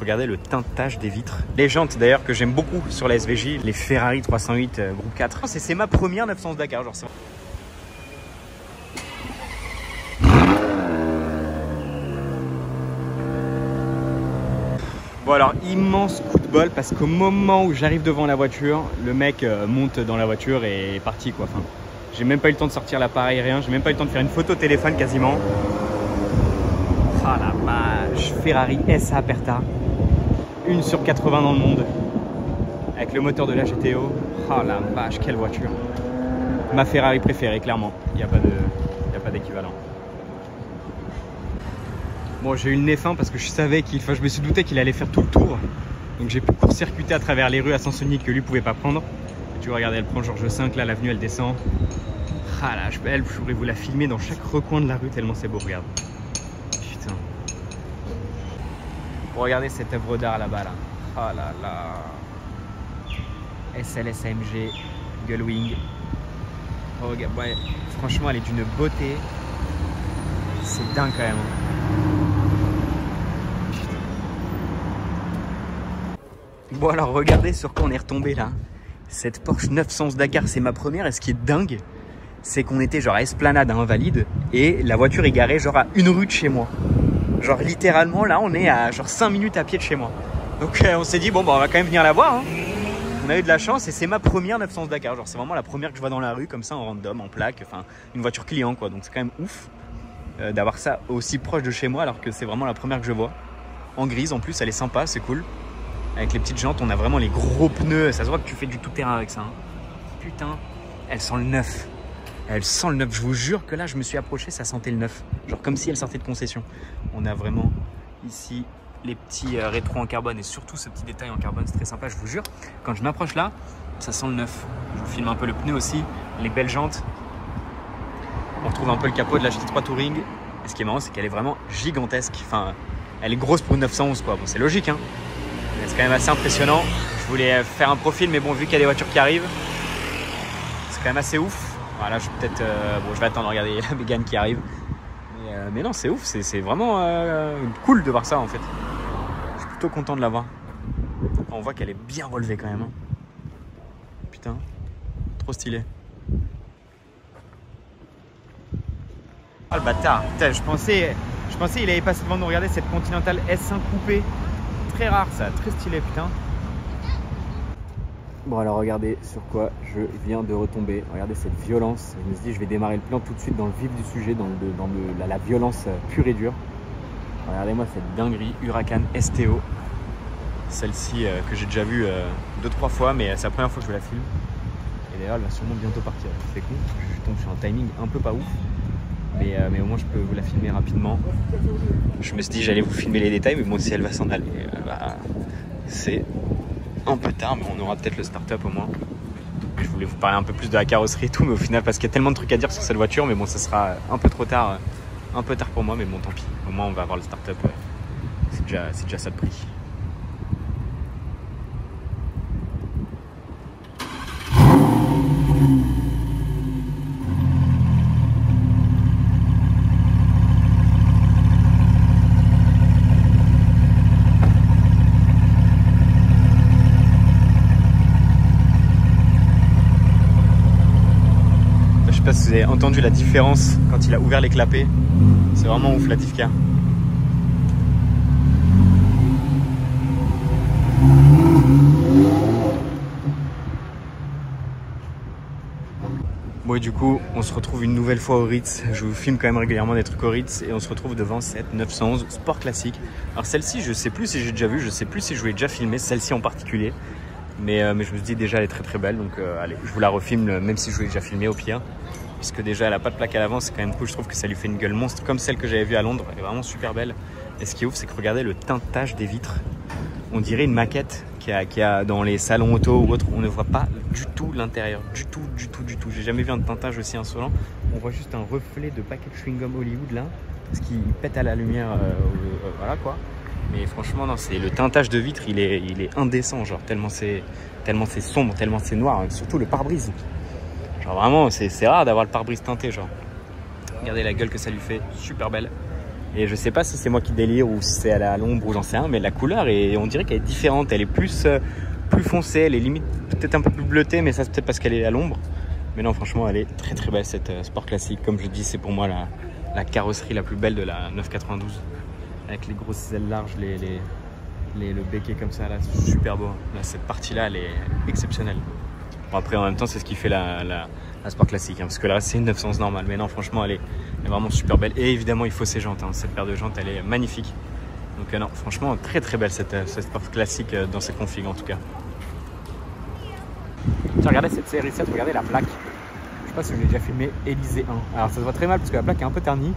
regardez le teintage des vitres. Les jantes d'ailleurs que j'aime beaucoup sur la SVJ, les Ferrari 308 groupe 4. C'est ma première 911 Dakar, genre c'est... Bon alors, immense coup de bol parce qu'au moment où j'arrive devant la voiture, le mec monte dans la voiture et est parti quoi. Enfin, j'ai même pas eu le temps de sortir l'appareil, rien. J'ai même pas eu le temps de faire une photo téléphone quasiment. Ah la vache, Ferrari SA Aperta, 1 sur 80 dans le monde, avec le moteur de la GTO. Ah la vache, quelle voiture. Ma Ferrari préférée, clairement. Il n'y a pas d'équivalent. Bon, j'ai eu le nez fin parce que je savais je me suis douté qu'il allait faire tout le tour. Donc j'ai pu court-circuiter à travers les rues à sens unique que lui pouvait pas prendre. Et tu vois, regardez, elle prend Georges V, là, l'avenue, elle descend. Ah là, je pourrais vous la filmer dans chaque recoin de la rue tellement c'est beau, regarde. Putain. Regardez cette œuvre d'art là-bas, là. Ah là là. SLS AMG, Gullwing. Oh, regarde, ouais, franchement, elle est d'une beauté. C'est dingue quand même. Bon alors regardez sur quoi on est retombé là. Cette Porsche 911 Dakar, c'est ma première et ce qui est dingue, c'est qu'on était genre à Esplanade à Invalides et la voiture est garée genre à 1 rue de chez moi. Genre littéralement là on est à genre 5 minutes à pied de chez moi. Donc on s'est dit bon bah on va quand même venir la voir hein. On a eu de la chance et c'est ma première 911 Dakar. Genre c'est vraiment la première que je vois dans la rue comme ça en random, en plaque, enfin une voiture client quoi. Donc c'est quand même ouf d'avoir ça aussi proche de chez moi alors que c'est vraiment la première que je vois. En grise en plus, elle est sympa, c'est cool. Avec les petites jantes, on a vraiment les gros pneus. Ça se voit que tu fais du tout-terrain avec ça. Hein. Putain, elle sent le neuf. Elle sent le neuf. Je vous jure que là, je me suis approché, ça sentait le neuf. Genre comme si elle sortait de concession. On a vraiment ici les petits rétros en carbone et surtout ce petit détail en carbone. C'est très sympa, je vous jure. Quand je m'approche là, ça sent le neuf. Je vous filme un peu le pneu aussi. Les belles jantes. On retrouve un peu le capot de la GT3 Touring. Et ce qui est marrant, c'est qu'elle est vraiment gigantesque. Enfin, elle est grosse pour une 911 quoi. Bon, c'est logique hein. C'est quand même assez impressionnant. Je voulais faire un profil, mais bon, vu qu'il y a des voitures qui arrivent, c'est quand même assez ouf. Voilà, je vais peut-être. Bon, je vais attendre, regarder la Mégane qui arrive. Mais non, c'est ouf, c'est vraiment cool de voir ça en fait. Je suis plutôt content de la voir. On voit qu'elle est bien relevée quand même. Hein. Putain, trop stylé. Ah le bâtard. Putain, je pensais il avait passé devant nous. Regardez cette Continental S1 coupée. Très rare ça, très stylé putain. Bon alors regardez sur quoi je viens de retomber. Regardez cette violence. Je me suis dit je vais démarrer le plan tout de suite dans le vif du sujet, dans la violence pure et dure. Regardez-moi cette dinguerie Huracan STO. Celle-ci que j'ai déjà vue 2-3 fois, mais c'est la première fois que je la filme. Et d'ailleurs elle va sûrement bientôt partir. C'est con, je tombe sur un timing un peu pas ouf. Mais au moins je peux vous la filmer rapidement. Je me suis dit j'allais vous filmer les détails, mais bon si elle va s'en aller, c'est un peu tard, mais on aura peut-être le start-up au moins. Je voulais vous parler un peu plus de la carrosserie et tout, mais au final parce qu'il y a tellement de trucs à dire sur cette voiture, mais bon ça sera un peu trop tard, un peu tard pour moi, mais bon tant pis. Au moins on va avoir le start-up, c'est déjà ça de prix. Je sais pas si vous avez entendu la différence quand il a ouvert les clapets. C'est vraiment ouf la Tifka. Bon et du coup on se retrouve une nouvelle fois au Ritz. Je vous filme quand même régulièrement des trucs au Ritz et on se retrouve devant cette 911 Sport Classique. Alors celle-ci je sais plus si j'ai déjà vu, je sais plus si je l'ai déjà filmé, celle-ci en particulier. Mais je me suis dit déjà elle est très très belle, donc allez je vous la refilme même si je l'ai déjà filmé au pire. Puisque déjà elle a pas de plaque à l'avant, c'est quand même cool, je trouve que ça lui fait une gueule monstre comme celle que j'avais vue à Londres, elle est vraiment super belle. Et ce qui est ouf c'est que regardez le teintage des vitres, on dirait une maquette qu'il y a dans les salons auto ou autres, on ne voit pas du tout l'intérieur, du tout. J'ai jamais vu un teintage aussi insolent, on voit juste un reflet de paquet de chewing-gum Hollywood là, parce qu'il pète à la lumière, voilà quoi. Mais franchement non, c'est le teintage de vitres, il est indécent, genre tellement c'est sombre, tellement c'est noir, surtout le pare-brise. Genre vraiment, c'est rare d'avoir le pare-brise teinté, genre. Regardez la gueule que ça lui fait, super belle. Et je sais pas si c'est moi qui délire ou si c'est à l'ombre ou j'en sais rien, mais la couleur, on dirait qu'elle est différente. Elle est plus foncée, elle est limite peut-être un peu plus bleutée, mais ça c'est peut-être parce qu'elle est à l'ombre. Mais non, franchement, elle est très très belle cette Sport Classic. Comme je dis, c'est pour moi la carrosserie la plus belle de la 992. Avec les grosses ailes larges, le béquet comme ça, là, c'est super beau. Là, cette partie-là, elle est exceptionnelle. Bon, après, en même temps, c'est ce qui fait la Sport Classic, hein, parce que là, c'est une 911 normale. Mais non, franchement, elle est vraiment super belle. Et évidemment, il faut ses jantes. Hein. Cette paire de jantes, elle est magnifique. Donc non, franchement, très très belle cette Sport Classic dans cette config en tout cas. Tiens, regardez cette série 7, regardez la plaque. Je sais pas si je l'ai déjà filmé, Élysée 1. Alors ça se voit très mal parce que la plaque est un peu ternie.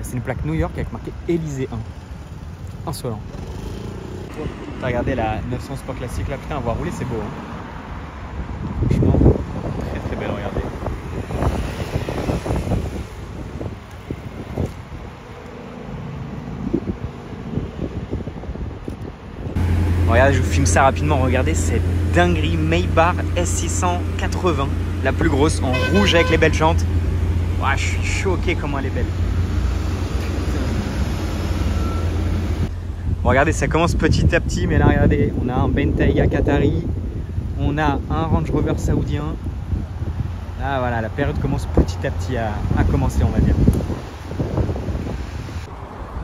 C'est une plaque New York avec marqué Élysée 1. Insolent. Regardez la 900 Sport Classic là, putain, à voir rouler, c'est beau. Hein. Franchement, très très belle, regardez. Regardez, je vous filme ça rapidement. Regardez cette dinguerie Maybach S680, la plus grosse, en rouge avec les belles jantes. Ouah, je suis choqué comment elle est belle. Bon, regardez, ça commence petit à petit, mais là, regardez, on a un Bentayga Qatari, on a un Range Rover saoudien. Là, voilà, la période commence petit à petit à commencer, on va dire.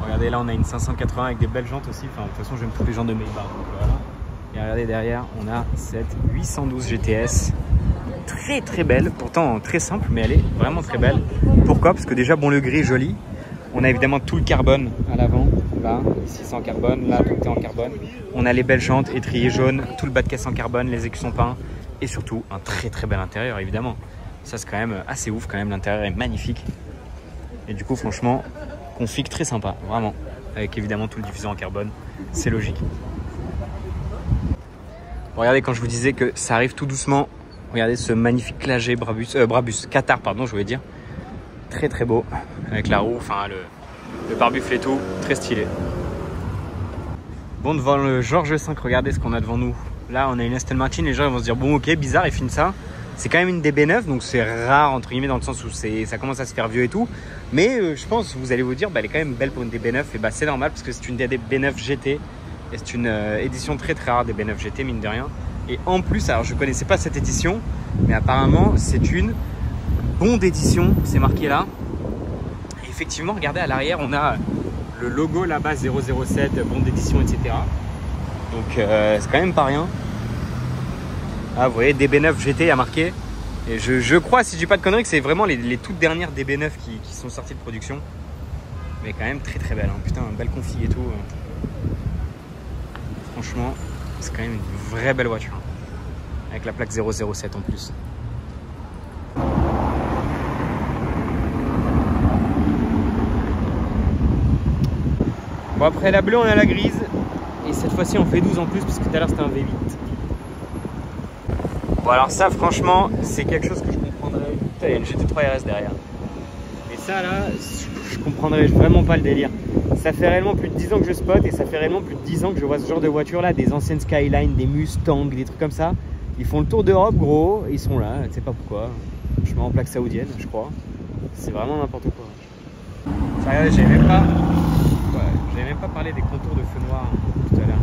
Regardez, là, on a une 580 avec des belles jantes aussi. Enfin, de toute façon, j'aime tous les jantes de Maybach. Voilà. Et regardez, derrière, on a cette 812 GTS. Très, très belle. Pourtant, très simple, mais elle est vraiment très belle. Pourquoi? Parce que déjà, bon, le gris est joli. On a évidemment tout le carbone à l'avant. Là, ici, c'est en carbone. Là, tout est en carbone. On a les belles jantes, étriers jaunes, tout le bas de caisse en carbone, les écussons peints. Et surtout, un très, très bel intérieur, évidemment. Ça, c'est quand même assez ouf. Quand même, l'intérieur est magnifique. Et du coup, franchement, config très sympa, vraiment. Avec évidemment tout le diffuseur en carbone, c'est logique. Bon, regardez, quand je vous disais que ça arrive tout doucement, regardez ce magnifique Clagé Brabus, Qatar, pardon, je voulais dire. Très très beau, avec la roue, enfin le pare-buffle et tout, très stylé. Bon, devant le George V, regardez ce qu'on a devant nous. Là, on a une Aston Martin, les gens vont se dire, bon ok, bizarre, ils filment ça. C'est quand même une DB9, donc c'est rare entre guillemets dans le sens où ça commence à se faire vieux et tout. Mais je pense, vous allez vous dire, bah, elle est quand même belle pour une DB9. Et bah c'est normal parce que c'est une DB9 GT. Et c'est une édition très très rare des DB9 GT, mine de rien. Et en plus, alors je ne connaissais pas cette édition, mais apparemment c'est une bonne édition, c'est marqué là. Et effectivement, regardez à l'arrière, on a le logo là-bas 007, bonne d'édition, etc. Donc c'est quand même pas rien. Ah, vous voyez, DB9 GT a marqué. Et je crois, si je dis pas de conneries, que c'est vraiment les toutes dernières DB9 qui sont sorties de production. Mais quand même très très belle. Hein. Putain, belle config et tout. Franchement, c'est quand même une vraie belle voiture. Avec la plaque 007 en plus. Bon, après la bleue, on a la grise. Et cette fois-ci, on fait 12 en plus, parce que tout à l'heure, c'était un V8. Bon, alors ça, franchement, c'est quelque chose que je comprendrais. Putain, il y a une GT3 RS derrière. Et ça, là, je comprendrais vraiment pas le délire. Ça fait réellement plus de 10 ans que je spot et ça fait réellement plus de 10 ans que je vois ce genre de voiture là, des anciennes Skyline, des Mustang, des trucs comme ça. Ils font le tour d'Europe, gros, et ils sont là, je sais pas pourquoi. Je mets en plaque saoudienne, je crois. C'est vraiment n'importe quoi. Ça, regardez, j'avais même pas... Ouais, j'avais même pas parlé des contours de feu noir tout à l'heure.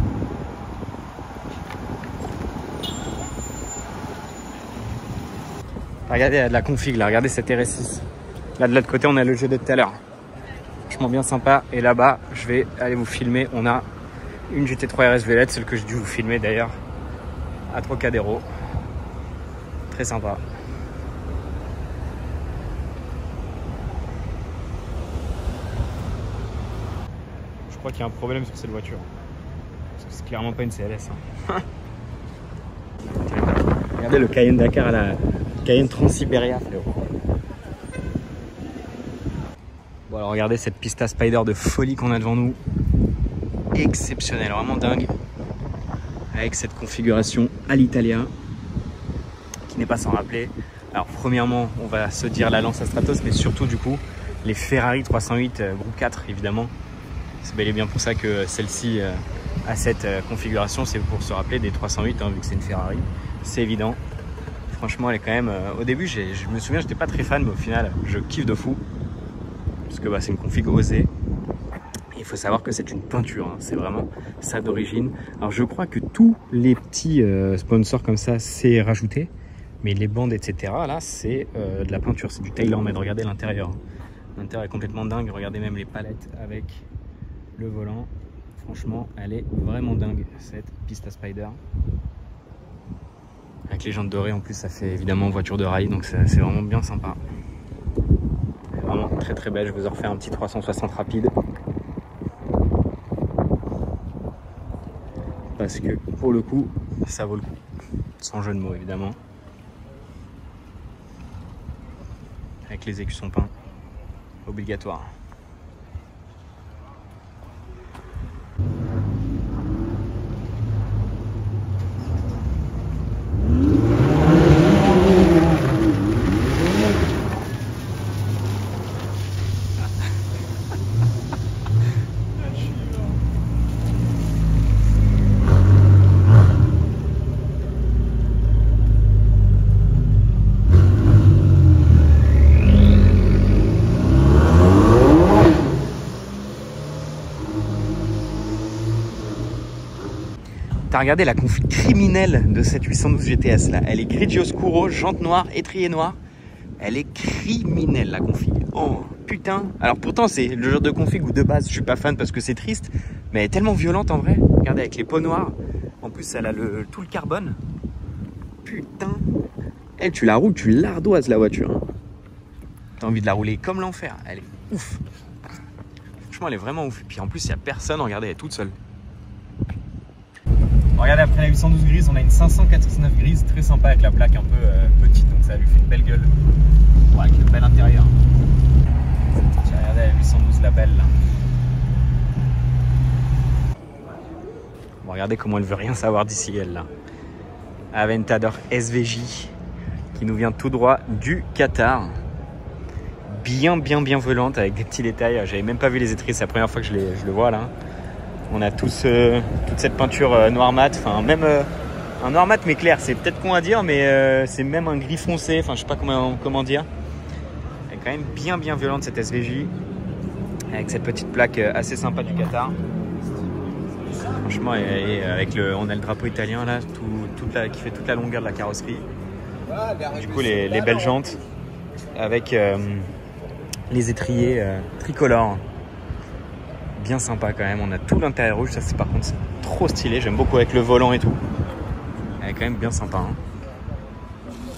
Regardez, il y a de la config là, regardez cette RS6. Là de l'autre côté, on a le GD de tout à l'heure. Franchement bien sympa. Et là-bas, je vais aller vous filmer. On a une GT3 RS Vélette, celle que j'ai dû vous filmer d'ailleurs, à Trocadéro. Très sympa. Je crois qu'il y a un problème sur cette voiture. Parce que c'est clairement pas une CLS. Hein. Regardez le Cayenne Dakar à la Cayenne Transiberia, frérot. Bon, alors regardez cette Pista Spider de folie qu'on a devant nous. Exceptionnelle, vraiment dingue. Avec cette configuration à l'Italia, qui n'est pas sans rappeler. Alors premièrement, on va se dire la Lancia Stratos, mais surtout du coup, les Ferrari 308 groupe 4, évidemment. C'est bel et bien pour ça que celle-ci a cette configuration, c'est pour se rappeler des 308, hein, vu que c'est une Ferrari. C'est évident. Franchement, elle est quand même... au début, je me souviens, j'étais pas très fan, mais au final, je kiffe de fou. Parce que bah, c'est une config osée. Il faut savoir que c'est une peinture, hein. C'est vraiment ça d'origine. Alors je crois que tous les petits sponsors comme ça, c'est rajouté. Mais les bandes, etc., là, c'est de la peinture, c'est du tailor-made. Regardez l'intérieur. L'intérieur est complètement dingue. Regardez même les palettes avec le volant. Franchement, elle est vraiment dingue, cette piste à Spider. Avec les jantes dorées, en plus, ça fait évidemment voiture de rail, donc c'est vraiment bien sympa. Vraiment très très belle. Je vous en refais un petit 360 rapide. Parce que, pour le coup, ça vaut le coup. Sans jeu de mots, évidemment. Avec les écussons peints, obligatoire. T'as regardé la config criminelle de cette 812 GTS là. Elle est Grigio Scuro, jante noire, étrier noir. Elle est criminelle la config. Oh putain. Alors pourtant c'est le genre de config où de base je suis pas fan parce que c'est triste. Mais elle est tellement violente en vrai. Regardez avec les peaux noires. En plus elle a tout le carbone. Putain. Elle tu la roules, tu l'ardoises la voiture. Hein. T'as envie de la rouler comme l'enfer. Elle est ouf. Franchement elle est vraiment ouf. Et puis en plus il n'y a personne. Regardez elle est toute seule. Regardez, après la 812 grise, on a une 599 grise, très sympa avec la plaque un peu petite, donc ça lui fait une belle gueule. Bon, avec le bel intérieur. Tiens, regardez la 812 la belle là. Bon, regardez comment elle veut rien savoir d'ici elle là. Aventador SVJ qui nous vient tout droit du Qatar. Bien volante avec des petits détails. J'avais même pas vu les étriers, c'est la première fois que je le vois là. On a toute cette peinture noir mat, enfin même un noir mat mais clair, c'est peut-être con à dire, mais c'est même un gris foncé, enfin je sais pas comment dire. Elle est quand même bien violente cette SVJ, avec cette petite plaque assez sympa du Qatar. Franchement, on a le drapeau italien là, qui fait toute la longueur de la carrosserie. Du coup les belles jantes, avec les étriers tricolores. Bien sympa quand même, on a tout l'intérieur rouge, ça c'est par contre trop stylé, j'aime beaucoup avec le volant et tout. Elle est quand même bien sympa. Hein.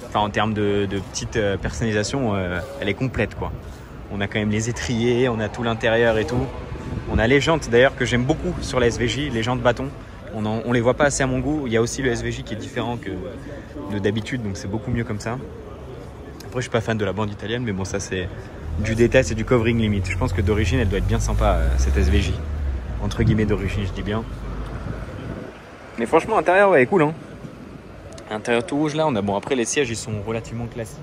Enfin en termes de petite personnalisation, elle est complète quoi. On a quand même les étriers, on a tout l'intérieur et tout. On a les jantes d'ailleurs que j'aime beaucoup sur la SVJ, les jantes bâtons. On les voit pas assez à mon goût, il y a aussi le SVJ qui est différent que de d'habitude, donc c'est beaucoup mieux comme ça. Après je suis pas fan de la bande italienne, mais bon ça c'est du détail, c'est du covering limite. Je pense que d'origine elle doit être bien sympa cette SVJ. Entre guillemets d'origine je dis bien. Mais franchement l'intérieur ouais, est cool hein. Intérieur tout rouge là, on a bon après les sièges ils sont relativement classiques.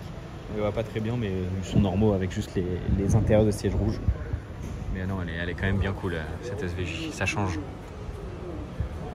On les voit pas très bien mais ils sont normaux avec juste les intérieurs de sièges rouges. Mais non elle est quand même bien cool cette SVJ, ça change.